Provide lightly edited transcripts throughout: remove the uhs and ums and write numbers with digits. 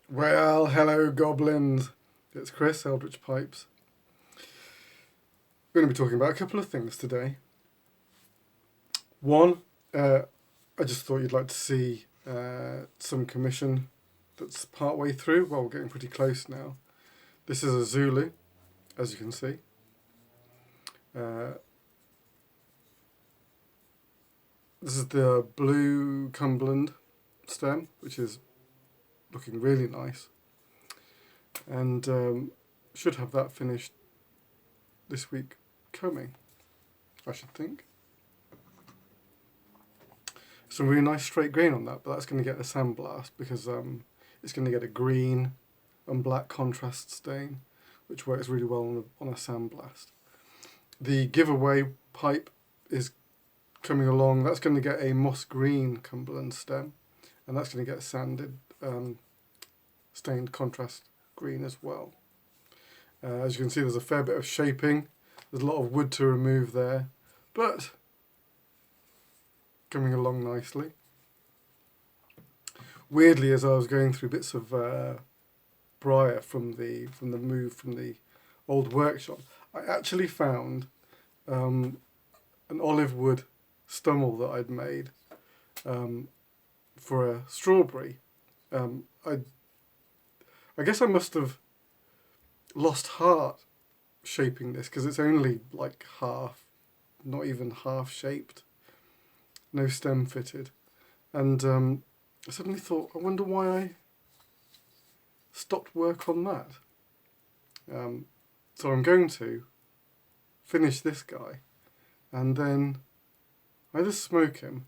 Well, hello goblins. It's Chris, Eldritch Pipes. We're going to be talking about a couple of things today. One, I just thought you'd like to see some commission that's part way through. Well, we're getting pretty close now. This is a Zulu, as you can see. This is the blue Cumberland stem, which is looking really nice. And should have that finished this week coming, I should think. Some really nice straight grain on that, but that's going to get a sandblast because it's going to get a green and black contrast stain, which works really well on a sandblast. The giveaway pipe is coming along. That's going to get a moss green Cumberland stem, and that's going to get sanded, stained contrast green as well. As you can see, there's a fair bit of shaping. There's a lot of wood to remove there, but coming along nicely. Weirdly, as I was going through bits of briar from the move from the old workshop, I actually found an olive wood stummel that I'd made for a strawberry. I guess I must have lost heart shaping this because it's only like half, not even half shaped, no stem fitted, and I suddenly thought, I wonder why I stopped work on that. So I'm going to finish this guy and then either smoke him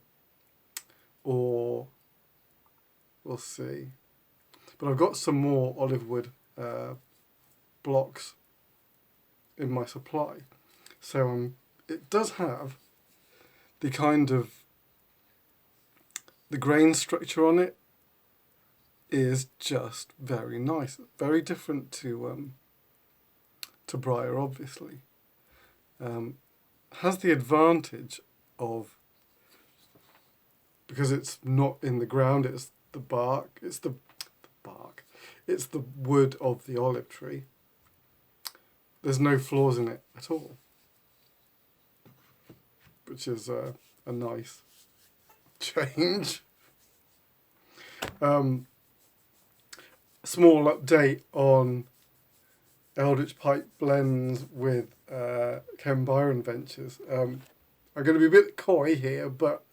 or we'll see. But I've got some more olive wood blocks in my supply. So it does have the kind of, the grain structure on it is just very nice. Very different to briar, obviously. Has the advantage of, because it's not in the ground, it's the bark, it's the wood of the olive tree. There's no flaws in it at all, which is a nice change. Small update on Eldritch Pipe blends with Ken Byron Ventures. I'm going to be a bit coy here, but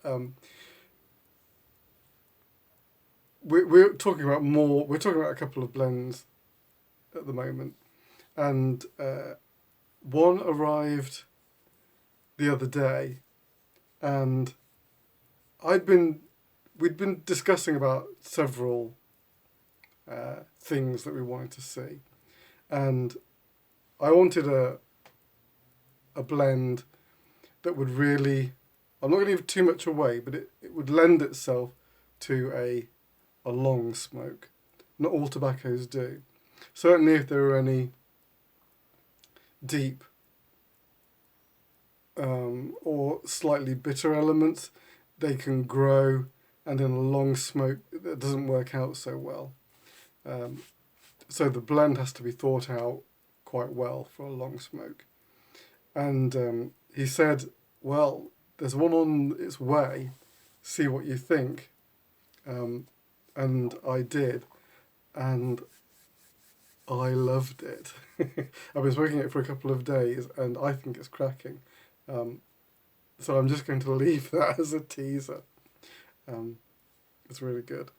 we're talking about more. We're talking about a couple of blends at the moment, and one arrived the other day, and we'd been discussing about several things that we wanted to see, and I wanted a blend that would really, I'm not going to give too much away, but it would lend itself to a long smoke. Not all tobaccos do. Certainly if there are any deep or slightly bitter elements, they can grow, and in a long smoke that doesn't work out so well. So the blend has to be thought out quite well for a long smoke. And he said, well, there's one on its way, see what you think. And I did, and I loved it. I've been smoking it for a couple of days, and I think it's cracking. So I'm just going to leave that as a teaser. It's really good.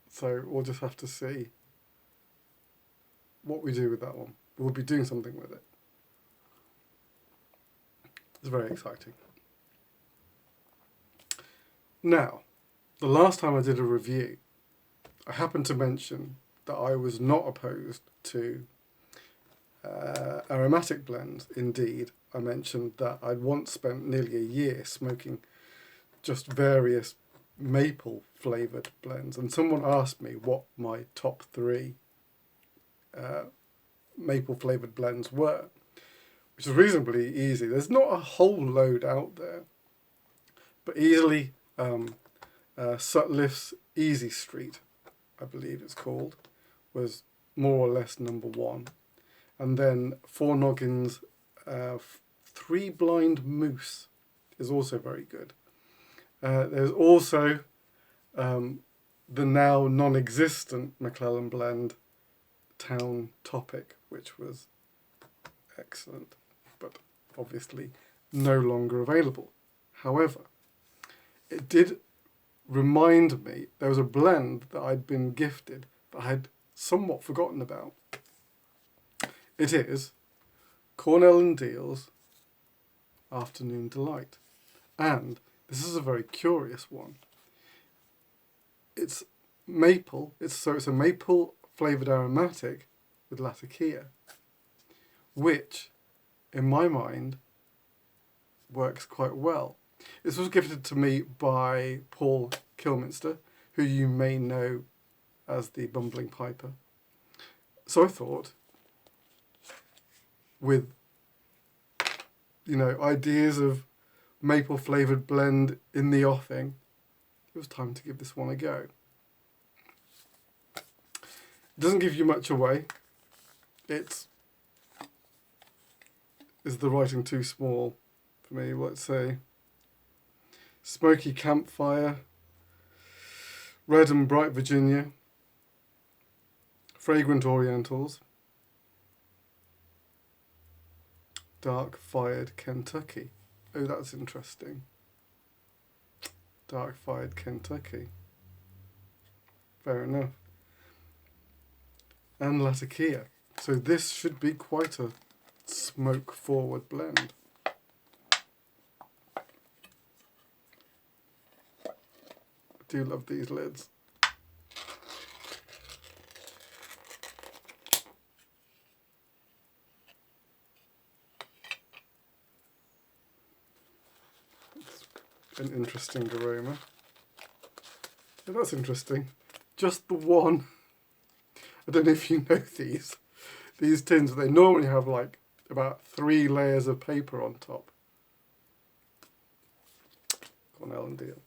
So we'll just have to see what we do with that one. We'll be doing something with it. It's very exciting. Now, the last time I did a review, I happened to mention that I was not opposed to aromatic blends. Indeed, I mentioned that I'd once spent nearly a year smoking just various maple flavoured blends, and someone asked me what my top 3 maple flavoured blends were, which is reasonably easy. There's not a whole load out there, but easily Sutliff's Easy Street I believe it's called, was more or less number one. And then Four Noggins, Three Blind Moose is also very good. There's also the now non-existent McClellan blend, Town Topic, which was excellent, but obviously no longer available. However, it did remind me, there was a blend that I'd been gifted that I had somewhat forgotten about. It is Cornell Diehl's Afternoon Delight. And this is a very curious one. It's maple, it's a maple flavoured aromatic with latakia, which, in my mind, works quite well. This was gifted to me by Paul Kilminster, who you may know as the Bumbling Piper. So I thought, with, ideas of maple flavoured blend in the offing, it was time to give this one a go. It doesn't give you much away. Is the writing too small for me? Let's say Smoky Campfire, Red and Bright Virginia, Fragrant Orientals, Dark Fired Kentucky. Oh, that's interesting. Dark Fired Kentucky. Fair enough. And latakia. So this should be quite a smoke forward blend. I do love these lids. It's an interesting aroma. Oh, that's interesting. Just the one. I don't know if you know these tins, they normally have like about 3 layers of paper on top. Cornell Diehl.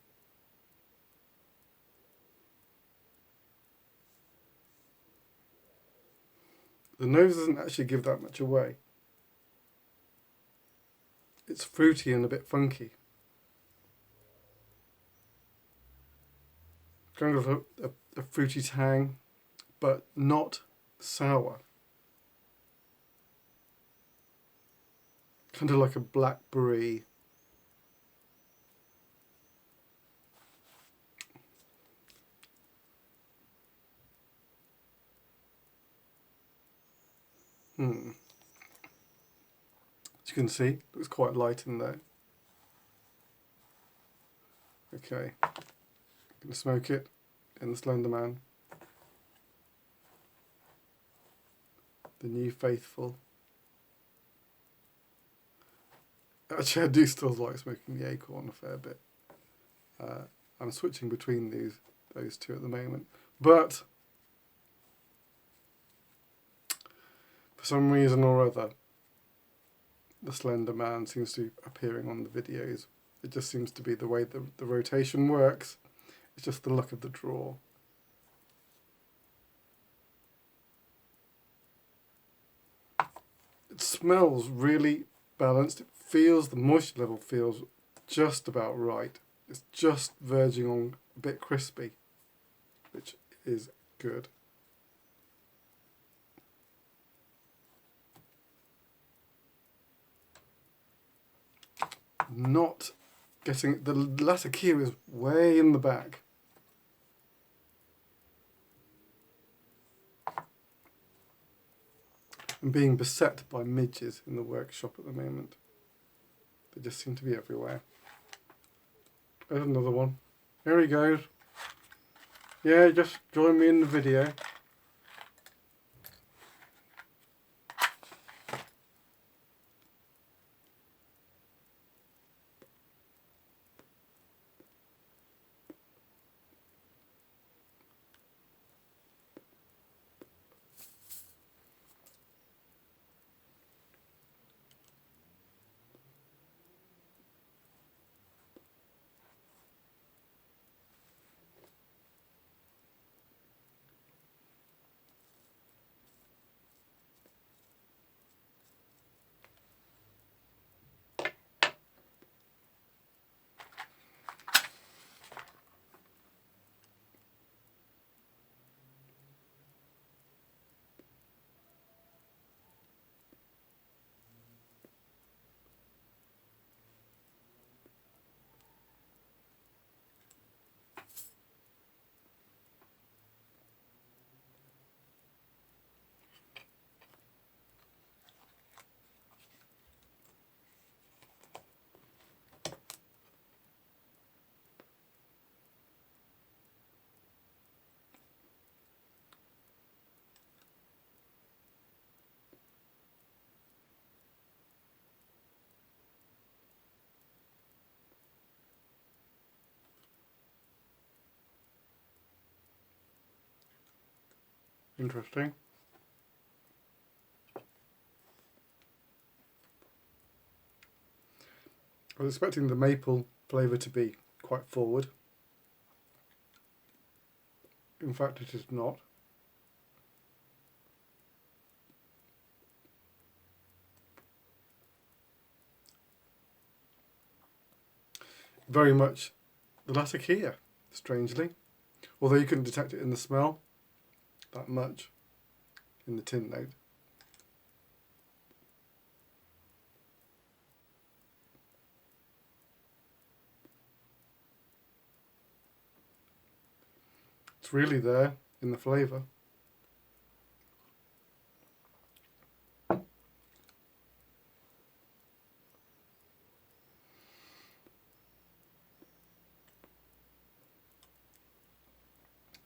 The nose doesn't actually give that much away. It's fruity and a bit funky. Kind of a fruity tang, but not sour. Kind of like a blackberry. As you can see, it looks quite light in there. Okay, I'm going to smoke it in the Slender Man. The New Faithful. Actually, I do still like smoking the Acorn a fair bit. I'm switching between those two at the moment. But for some reason or other, the Slender Man seems to be appearing on the videos. It just seems to be the way the rotation works. It's just the luck of the draw. It smells really balanced. The moisture level feels just about right. It's just verging on a bit crispy, which is good. Not getting, the latakia is way in the back. I'm being beset by midges in the workshop at the moment. They just seem to be everywhere. There's another one. Here he goes. Yeah, just join me in the video. Interesting. I was expecting the maple flavour to be quite forward. In fact, it is not. Very much the Latakia, strangely. Although you couldn't detect it in the smell that much in the tin note. It's really there in the flavour.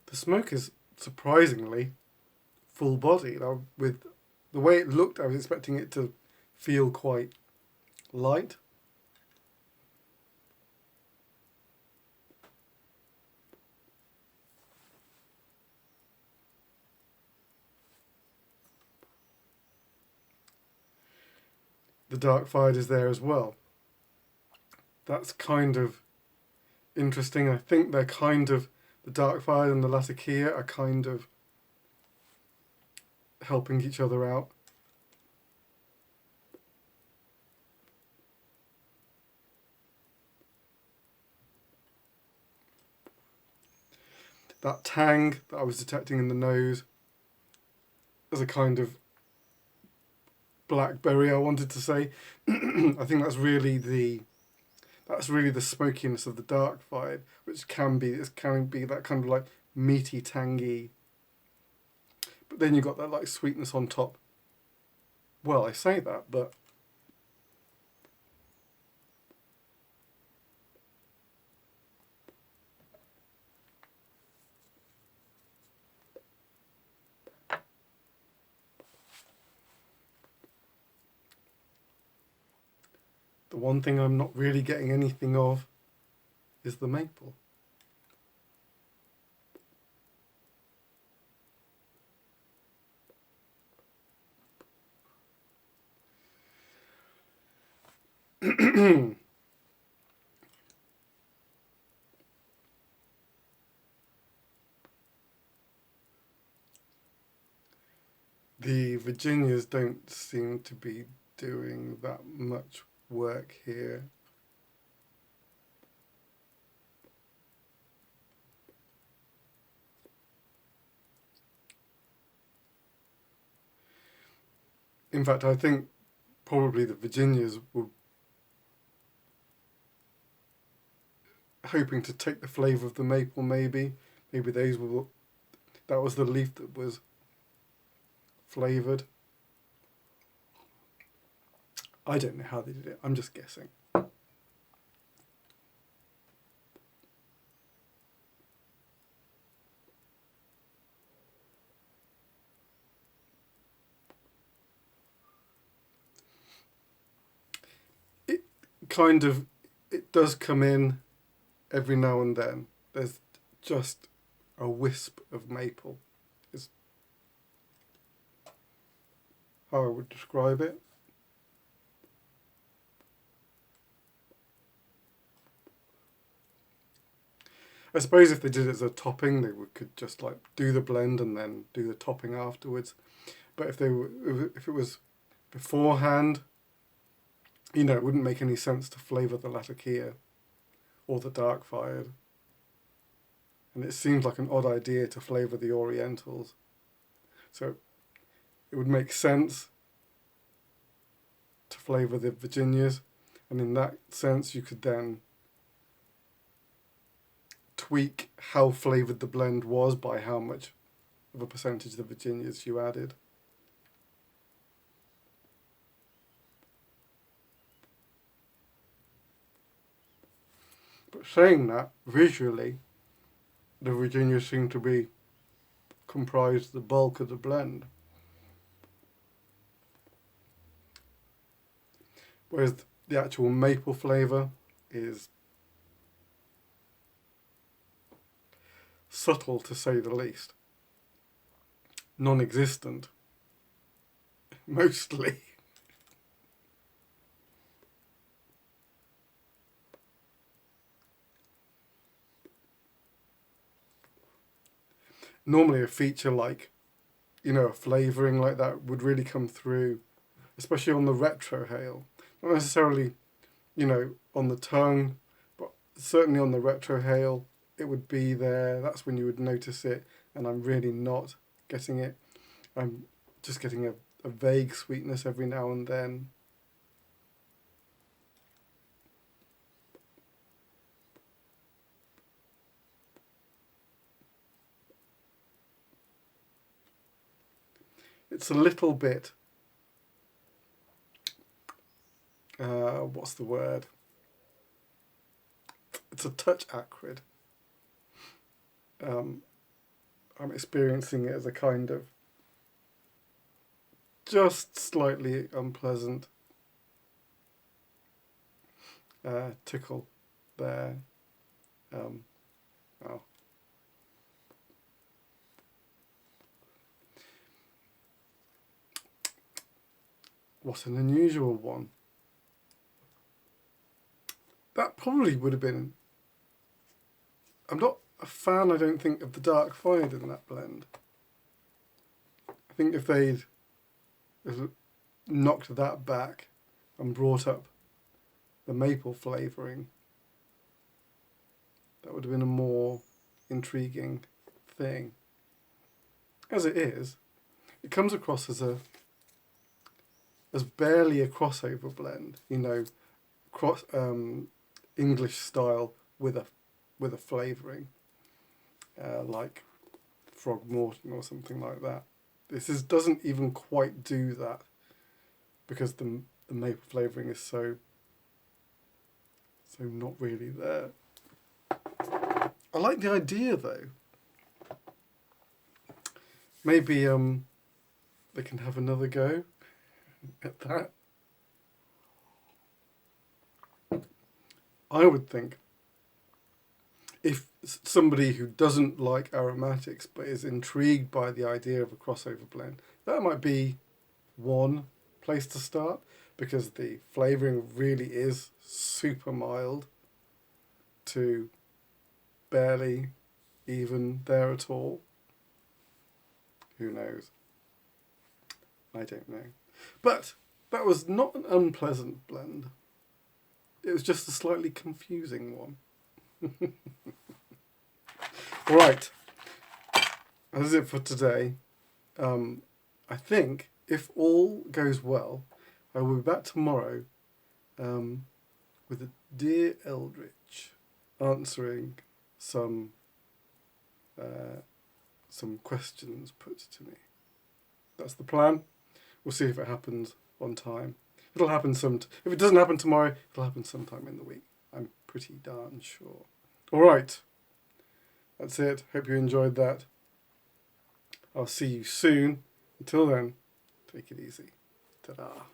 The smoke is surprisingly full-bodied. With the way it looked, I was expecting it to feel quite light. The dark fired is there as well. That's kind of interesting. I think they're kind of, the dark fired and the Latakia are kind of helping each other out. That tang that I was detecting in the nose as a kind of blackberry, I wanted to say. I think that's really the smokiness of the dark fired, which can be that kind of like meaty, tangy. But then you've got that like sweetness on top. Well, I say that, but the one thing I'm not really getting anything of is the maple. The Virginias don't seem to be doing that much work here. In fact, I think probably the Virginias were hoping to take the flavour of the maple, maybe. Maybe that was the leaf that was flavoured. I don't know how they did it. I'm just guessing. It does come in every now and then. There's just a wisp of maple is how I would describe it. I suppose if they did it as a topping, they could just like do the blend and then do the topping afterwards. But if it was beforehand, it wouldn't make any sense to flavour the Latakia or the dark fired. And it seems like an odd idea to flavour the Orientals. So it would make sense to flavour the Virginias, and in that sense you could then tweak how flavoured the blend was by how much of a percentage of the Virginias you added. But saying that, visually, the Virginias seem to comprise the bulk of the blend. Whereas the actual maple flavour is subtle, to say the least. non-existent, mostly. Normally a feature like, a flavouring like that would really come through, especially on the retrohale. Not necessarily, on the tongue, but certainly on the retrohale, it would be there. That's when you would notice it, and I'm really not getting it. I'm just getting a vague sweetness every now and then. It's a little bit, what's the word? It's a touch acrid. I'm experiencing it as a kind of just slightly unpleasant tickle there. Oh. What an unusual one. That probably would have been... I'm not a fan, I don't think, of the dark fired in that blend. I think if they'd knocked that back and brought up the maple flavouring, that would have been a more intriguing thing. As it is, it comes across as barely a crossover blend, English style with a flavouring, like Frogmorton or something like that. This doesn't even quite do that because the maple flavouring is so not really there. I like the idea though. Maybe they can have another go at that. I would think if somebody who doesn't like aromatics but is intrigued by the idea of a crossover blend, that might be one place to start, because the flavouring really is super mild to barely even there at all. Who knows? I don't know. But that was not an unpleasant blend. It was just a slightly confusing one. All right. That is it for today. I think if all goes well, I will be back tomorrow with a dear Eldritch answering some questions put to me. That's the plan. We'll see if it happens on time. It'll happen if it doesn't happen tomorrow, it'll happen sometime in the week. I'm pretty darn sure. All right. That's it. Hope you enjoyed that. I'll see you soon. Until then, take it easy. Ta-da.